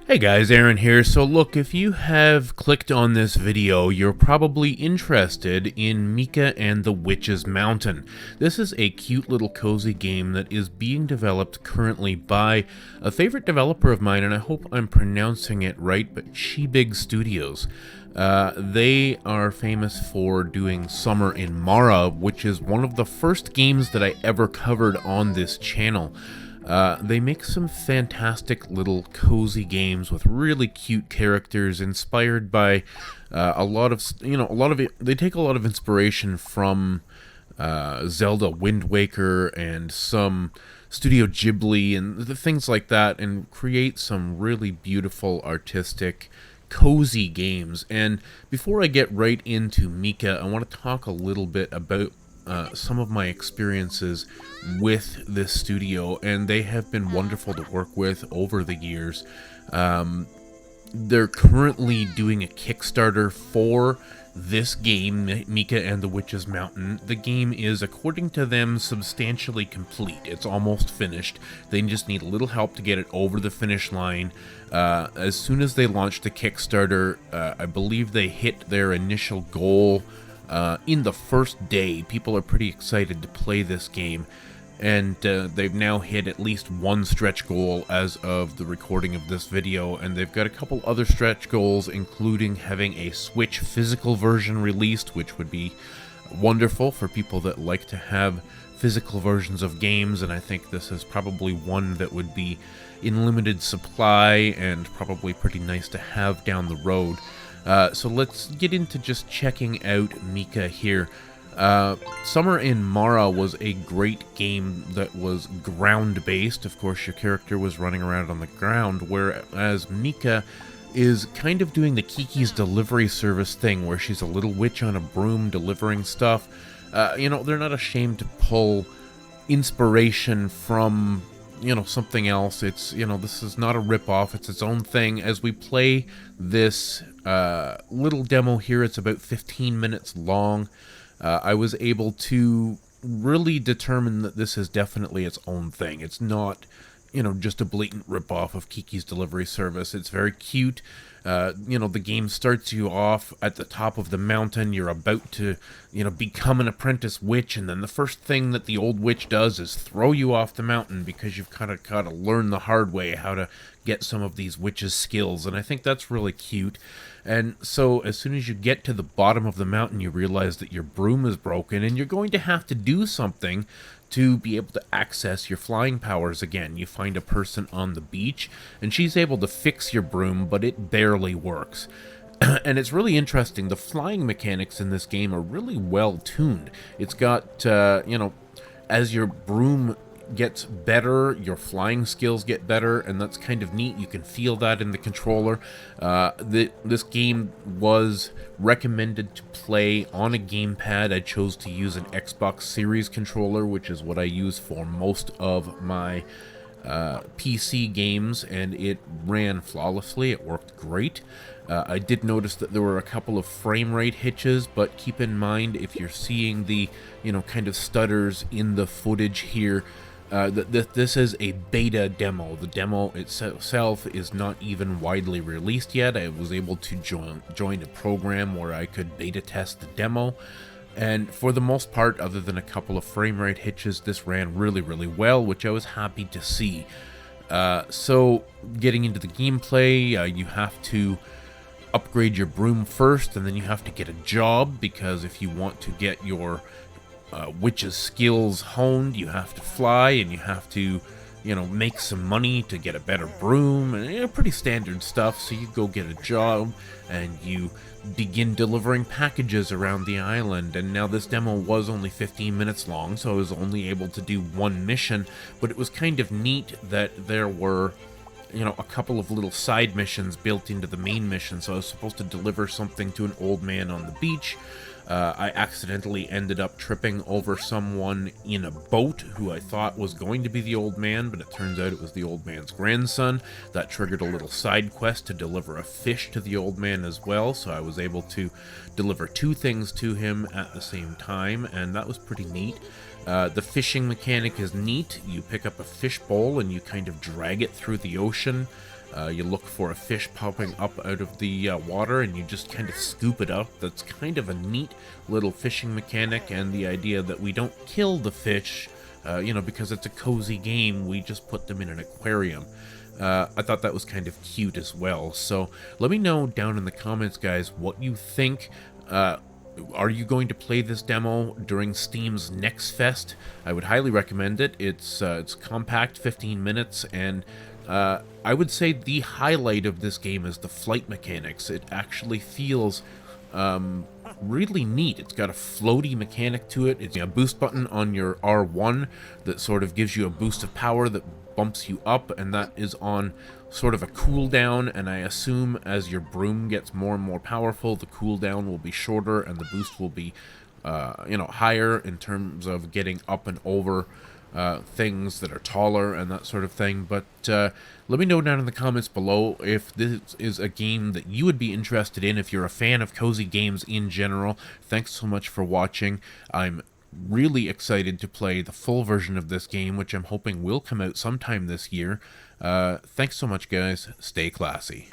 Hey guys, Aaron here. So look, if you have clicked on this video, you're probably interested in Mika and the Witch's Mountain. This is a cute little cozy game that is being developed currently by a favorite developer of mine, and I hope I'm pronouncing it right, but Chibig Studios. They are famous for doing Summer in Mara, which is one of the first games that I ever covered on this channel. They make some fantastic little cozy games with really cute characters, inspired by a lot of it. They take a lot of inspiration from Zelda Wind Waker and some Studio Ghibli and the things like that, and create some really beautiful, artistic, cozy games. And before I get right into Mika, I want to talk a little bit about some of my experiences with this studio, and they have been wonderful to work with over the years. They're currently doing a Kickstarter for this game, Mika and the Witch's Mountain. The game is, according to them, substantially complete. It's almost finished. They just need a little help to get it over the finish line. As soon as they launched the Kickstarter, I believe they hit their initial goal in the first day. People are pretty excited to play this game, and they've now hit at least one stretch goal as of the recording of this video, and they've got a couple other stretch goals, including having a Switch physical version released, which would be wonderful for people that like to have physical versions of games, and I think this is probably one that would be in limited supply and probably pretty nice to have down the road. So let's get into just checking out Mika here. Summer in Mara was a great game that was ground-based. Of course, your character was running around on the ground, whereas Mika is kind of doing the Kiki's Delivery Service thing, where she's a little witch on a broom delivering stuff. They're not ashamed to pull inspiration from something else. It's, this is not a rip-off, it's its own thing. As we play this little demo here, it's about 15 minutes long. I was able to really determine that this is definitely its own thing. It's not, just a blatant rip-off of Kiki's Delivery Service. It's very cute. The game starts you off at the top of the mountain. You're about to, become an apprentice witch, and then the first thing that the old witch does is throw you off the mountain, because you've kind of got to learn the hard way how to get some of these witches' skills, and I think that's really cute. And so as soon as you get to the bottom of the mountain, you realize that your broom is broken, and you're going to have to do something to be able to access your flying powers again. You find a person on the beach, and she's able to fix your broom, but it barely works. And it's really interesting. The flying mechanics in this game are really well tuned. It's got, as your broom gets better, your flying skills get better, and that's kind of neat. You can feel that in the controller. This game was recommended to play on a gamepad. I chose to use an Xbox Series controller, which is what I use for most of my PC games, and it ran flawlessly. It worked great. I did notice that there were a couple of frame rate hitches, but keep in mind, if you're seeing the, kind of stutters in the footage here, this is a beta demo. The demo itself is not even widely released yet. I was able to join a program where I could beta test the demo, and for the most part, other than a couple of frame rate hitches, this ran really, really well, which I was happy to see. So getting into the gameplay, you have to upgrade your broom first, and then you have to get a job, because if you want to get your witch's skills honed, you have to fly, and you have to, make some money to get a better broom, and pretty standard stuff. So you go get a job, and you begin delivering packages around the island. And now this demo was only 15 minutes long, so I was only able to do one mission, but it was kind of neat that there were a couple of little side missions built into the main mission. So I was supposed to deliver something to an old man on the beach. I accidentally ended up tripping over someone in a boat who I thought was going to be the old man, but it turns out it was the old man's grandson. That triggered a little side quest to deliver a fish to the old man as well, so I was able to deliver two things to him at the same time, and that was pretty neat. The fishing mechanic is neat. You pick up a fish bowl and you kind of drag it through the ocean. You look for a fish popping up out of the water, and you just kind of scoop it up. That's kind of a neat little fishing mechanic, and the idea that we don't kill the fish, because it's a cozy game, we just put them in an aquarium. I thought that was kind of cute as well. So let me know down in the comments, guys, what you think. Are you going to play this demo during Steam's Next Fest? I would highly recommend it. It's compact, 15 minutes, and I would say the highlight of this game is the flight mechanics. It actually feels really neat. It's got a floaty mechanic to it. It's a boost button on your R1 that sort of gives you a boost of power that bumps you up, and that is on sort of a cooldown, and I assume as your broom gets more and more powerful, the cooldown will be shorter and the boost will be higher in terms of getting up and over things that are taller and that sort of thing. But let me know down in the comments below if this is a game that you would be interested in, if you're a fan of cozy games in general. Thanks so much for watching. I'm really excited to play the full version of this game, which I'm hoping will come out sometime this year. Thanks so much, guys. Stay classy.